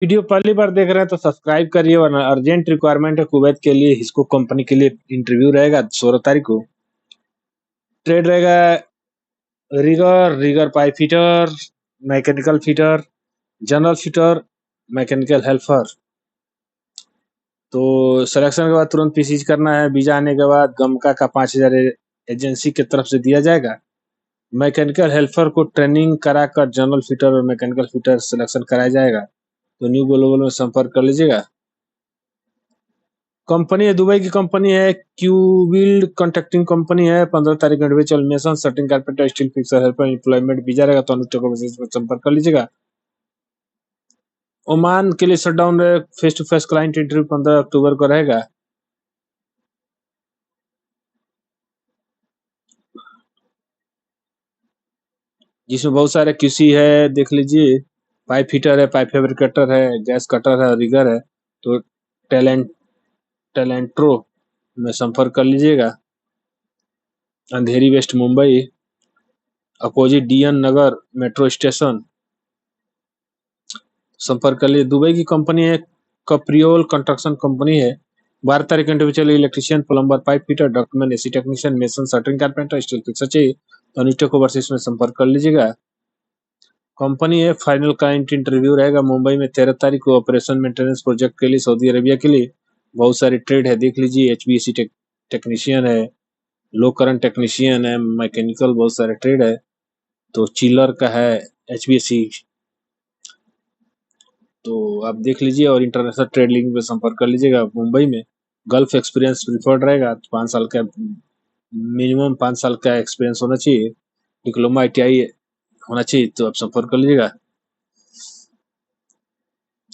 Video पहली बार देख रहे हैं तो सब्सक्राइब करिए, वरना अर्जेंट रिक्वायरमेंट है कुवैत के लिए। हिस्को कंपनी के लिए इंटरव्यू रहेगा 16 तारीख को। ट्रेड रहेगा rigger pipe fitter, mechanical fitter, general fitter, mechanical helper. तो सिलेक्शन के बाद तुरंत पीसीज करना है। वीजा आने के बाद गमका का 5,000 एजेंसी की तरफ से दिया जाएगा। मैकेनिकल हेल्पर को ट्रेनिंग कराकर जनरल फिटर और मैकेनिकल फिटर सिलेक्शन कराया जाएगा। तो न्यू ग्लोबल में संपर्क कर लीजिएगा। कंपनी है दुबई की कंपनी है, क्यूबिल्ड कॉन्ट्रैक्टिंग कंपनी है। 15 तारीख individual mason shirting carpenter steel fixer helper employment visa रहेगा। तो अनुष्ठा को में संपर्क कर लीजिएगा। ओमान के लिए शटडाउन रहे, face to face client interview 15 अक्टूबर को रहेगा। जिसमें बहुत सारे QC है, देख लीजिए। पाइप फिटर है, पाइप फैब्रिकेटर है, गैस कटर है, रिगर है। तो टैलेंट्रो में संपर्क कर लीजिएगा। Andheri west Mumbai, opposite DN Nagar metro station, संपर्क कर लिए। दुबई की कंपनी है, कप्रियोल कंस्ट्रक्शन कंपनी है। 12 तारीख individual electrician, plumber, pipe fitter, document, AC technician, mason, shuttering carpenter, steel fixer चाहिए तो अनुष्ठा को वर्सेस में संपर्क कर लीजिएगा। कंपनी है, फाइनल क्लाइंट इंटरव्यू रहेगा मुंबई में 13 तारीख को। ऑपरेशन मेंटेनेंस प्रोजेक्ट के लिए सऊदी अरेबिया के लिए। बहुत सारे ट्रेड है, देख लीजिए। HVAC टेक्नीशियन है, लो करंट टेक्नीशियन है, मैकेनिकल, बहुत सारे ट्रेड है। तो चिलर का है HVAC, तो आप देख लीजिए। और इंटरनेशनल ट्रेड लिंक पे संपर्क कर लीजिएगा। मुंबई में गल्फ एक्सपीरियंस प्रिफर्ड रहेगा। 5 साल का मिनिमम 5 साल का एक्सपीरियंस होना चाहिए। डिप्लोमा ITI होना चाहिए। तो आप संपर्क कर लीजिएगा।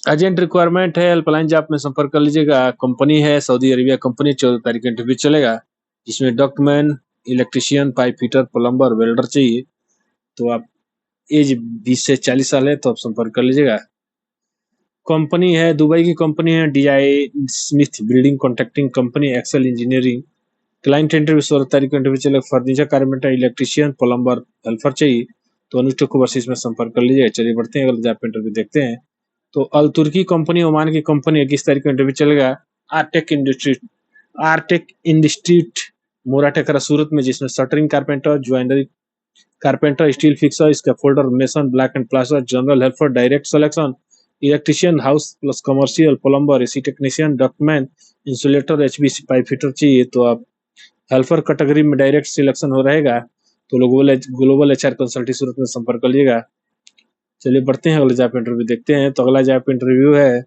अर्जेंट रिक्वायरमेंट है, हेल्पलाइन जॉब में संपर्क कर लीजिएगा। कंपनी है सऊदी अरेबिया कंपनी, 14 तारीख इंटरव्यू चलेगा। जिसमें document, electrician, pipe fitter, plumber, welder चाहिए। तो आप एज 20 से 40 साल है तो आप संपर्क कर लीजिएगा। कंपनी है दुबई की कंपनी है, DI Smith building contracting company, Excel engineering. Client interview 16 तारीख को इंटरव्यू चलेगा। Furniture carpenter, electrician, plumber, helper चाहिए तो अनुष्ठा को वर्सेस में संपर्क कर लीजिएगा। चलिए बढ़ते हैं, अगले जॉब इंटरव्यू देखते हैं। तो अल तुर्की कंपनी, ओमान की कंपनी, 21 तारीख को इंटरव्यू चलेगा। आरटेक इंस्टीट्यूट मोराटेकरा सूरत में, जिसमें shuttering carpenter, joinery carpenter, steel fixer, scaffolder, mason, black and plaster, general helper, direct selection, electrician, house plus commercial, plumber, AC technician, document, insulator, HVAC pipe fitter चाहिए तो आप helper category में direct selection हो रहेगा। तो global HR consulting सूरत में संपर्क कर लीजिएगा। चलिए बढ़ते हैं, अगले जॉब इंटरव्यू देखते हैं। तो अगला जॉब इंटरव्यू है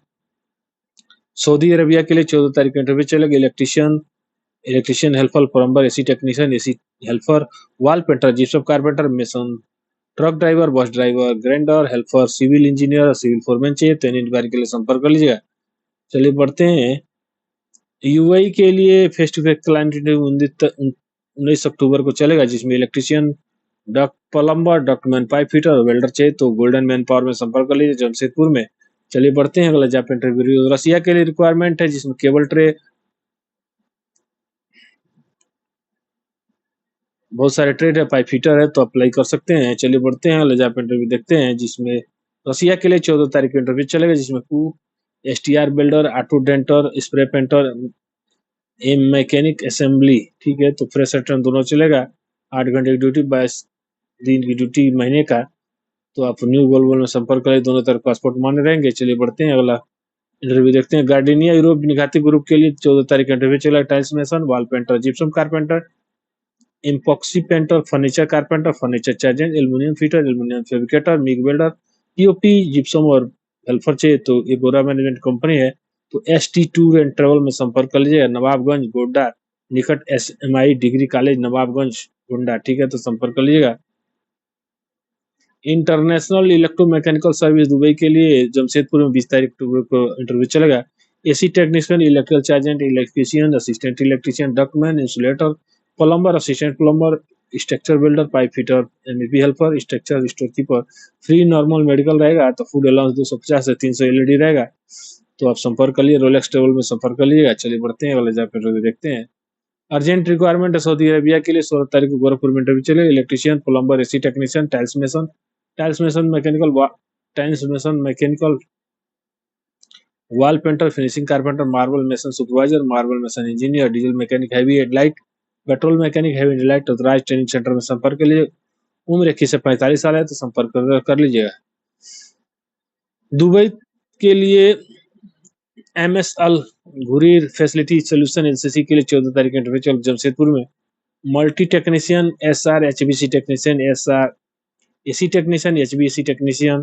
सऊदी अरेबिया के लिए। 14 तारीख को इंटरव्यू चलेगा। Electrician helper, plumber, AC technician, AC helper, wall painter, gypsum carpenter, mason, truck driver, bus driver, grinder, helper, civil engineer, civil foreman चाहिए तो इन इंक्वायरी के लिए संपर्क कर लीजिएगा। चलिए बढ़ते हैं। UAE के लिए face to face client interview 19 अक्टूबर को चलेगा। जिसमें electrician, plumber, document, pipe fitter, welder चाहिए तो गोल्डन मैन पावर में संपर्क कर लीजिए जमशेदपुर में। चलिए बढ़ते हैं, अगला जॉब इंटरव्यू रसिया के लिए रिक्वायरमेंट है। जिसमें केबल ट्रे, बहुत सारे ट्रेड है, पाइप फिटर है तो अप्लाई कर सकते हैं। चलिए बढ़ते हैं, जॉब इंटरव्यू देखते हैं। जिसमें रसिया के लिए 14 तारीख को इंटरव्यू चलेगा। जिसमें STR builder, auto denter, spray painter, mechanic assembly, ठीक है। तो फ्रेश रिटर्न दोनों चलेगा। 8 घंटे की ड्यूटी, 22 दिन की ड्यूटी महीने का। तो आप न्यू ग्लोबल में संपर्क करें, दोनों तरफ पासपोर्ट मान्य रहेंगे। चलिए बढ़ते हैं, अगला इंटरव्यू देखते हैं। गार्डिनिया यूरोप निघाती ग्रुप के लिए 14 तारीख का इंटरव्यू चला। Tiles mason, wall painter, gypsum carpenter, epoxy painter, furniture carpenter, furniture chargehand, aluminium fitter, aluminium fabricator, MIG welder, POP, gypsum और हेल्पर चाहिए तो एगोरा मैनेजमेंट कंपनी है। तो ST टूर एंड ट्रेवल में संपर्क कर लीजिएगा। नवाबगंज गोड्डा निकट SMI degree college, Nawabganj Gonda, ठीक है। तो संपर्क कर लीजिएगा। इंटरनेशनल इलेक्ट्रोमैकेनिकल सर्विस दुबई के लिए जमशेदपुर में 20 तारीख को इंटरव्यू चलेगा। AC technician, electrical chargehand, electrician, assistant electrician, document, insulator, plumber, assistant plumber, structure builder, pipe fitter, MEP helper, structure store keeper. Free normal medical रहेगा। तो फूड अलाउंस 250 से 300 LED रहेगा। तो आप संपर्क कर लिए, रोलेक्स ट्रेवल में संपर्क कर लीजिएगा। चलिए बढ़ते हैं, अगले जॉब इंटरव्यू देखते हैं। अर्जेंट रिक्वायरमेंट है सऊदी अरेबिया के लिए। 16 तारीख को गोरखपुर में इंटरव्यू चलेगा। Electrician, plumber, AC technician, tiles mason mechanical, wall painter, finishing carpenter, marble mason supervisor, marble mason engineer, diesel mechanic heavy headlight, petrol mechanic heavy headlight, authorise training centre में संपर्क के लिए। उम्र 21 से 45 साल है तो संपर्क कर लीजिएगा। दुबई के लिए MS Al Ghurair facility solution LCC के लिए 14 तारीख इंटरव्यू चल जमशेदपुर में। Multi technician SR HBC technician SR AC technician HBC technician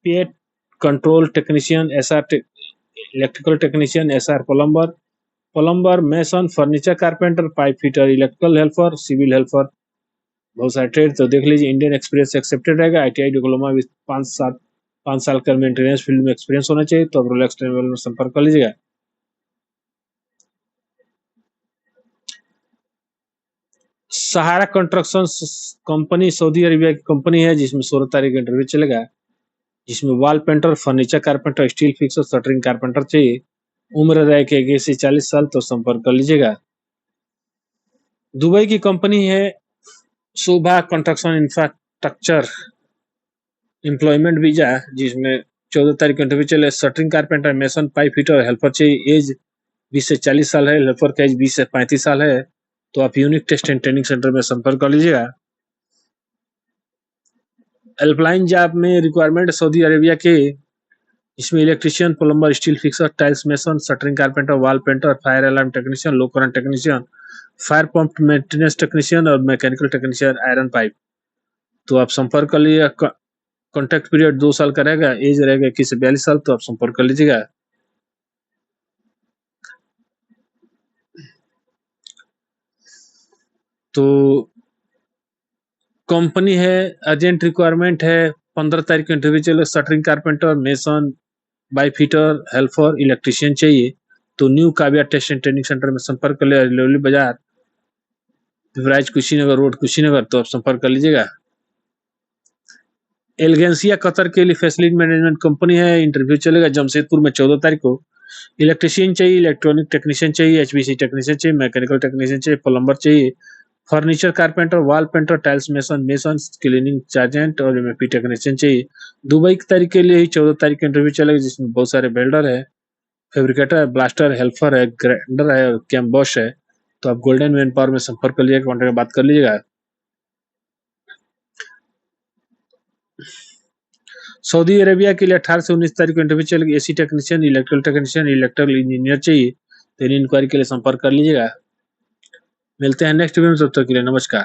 pest control technician SR electrical technician SR plumber mason furniture carpenter pipe fitter electrical helper civil helper बहुत सारे trade तो देख लीजिए। इंडियन एक्सप्रेस एक्सेप्टेड रहेगा। ITI diploma with 5 साल का maintenance field में experience होना चाहिए तो आप रोलेक्स ट्रेवल में संपर्क कर लीजिएगा। सहारा कंस्ट्रक्शन कंपनी सऊदी अरेबिया की कंपनी है जिसमें 16 तारीख इंटरव्यू चलेगा, जिसमें wall painter furniture carpenter steel fixer shuttering carpenter चाहिए। उम्र रहेगी 21 से 40 साल तो संपर्क कर लीजिएगा। दुबई की कंपनी है शोभा कंस्ट्रक्शन इंफ्रास्ट्रक्चर एम्प्लॉयमेंट वीजा, जिसमें 14 तारीख को इंटरव्यू चले। Shuttering carpenter mason pipe fitter helper चाहिए। एज 20 से 40 साल है, हेल्पर का एज 20 से 35 साल है तो आप unique test and training centre में संपर्क कर लीजिएगा। हेल्पलाइन जॉब में रिक्वायरमेंट सऊदी अरेबिया के, इसमें electrician plumber steel fixer tiles mason shuttering carpenter wall painter fire alarm technician low current technician fire pump maintenance technician और मैकेनिकल टेक्नीशियन आयरन पाइप तो आप संपर्क कर लीजिएगा। कॉन्ट्रैक्ट पीरियड 2 साल का रहेगा। एज रहेगा 21 से 42 साल तो आप संपर्क कर लीजिएगा। तो कंपनी है अर्जेंट रिक्वायरमेंट है 15 तारीख को इंटरव्यू चले। शटरिंग कारपेंटर मेसन बाई फिटर हेल्पर इलेक्ट्रिशियन चाहिए तो new Kavya test and training centre में संपर्क कर ले। लोली बाजार पिपराइज कुशीनगर रोड कुशीनगर तो आप संपर्क कर लीजिएगा। एलगेंसिया कतर के लिए फैसिलिटी मैनेजमेंट कंपनी है, इंटरव्यू चलेगा जमशेदपुर में 14 तारीख को। इलेक्ट्रिशियन चाहिए, इलेक्ट्रॉनिक टेक्नीशियन चाहिए, HBC टेक्नीशियन चाहिए, मैकेनिकल टेक्नीशियन चाहिए, प्लम्बर चाहिए, furniture carpenter wall painter tiles mason mason cleaning chargehand और MFP टेक्नीशियन चाहिए। दुबई की तारीख के लिए ही 14 तारीख का इंटरव्यू चलेगा, जिसमें बहुत सारे बिल्डर है, फैब्रिकेटर है, ब्लास्टर हेल्पर है, ग्राइंडर है, कैम्बॉश है तो आप गोल्डन मैन पावर में संपर्क कर लीजिएगा, कॉन्टेक्ट बात कर लीजिएगा। सऊदी अरेबिया के लिए 18 से 19 तारीख को इंटरव्यू चलेगी। AC technician electrical technician electrical engineer चाहिए तो इंक्वायरी के लिए संपर्क कर लीजिएगा। मिलते हैं नेक्स्ट वीडियो में, तब तक के लिए नमस्कार।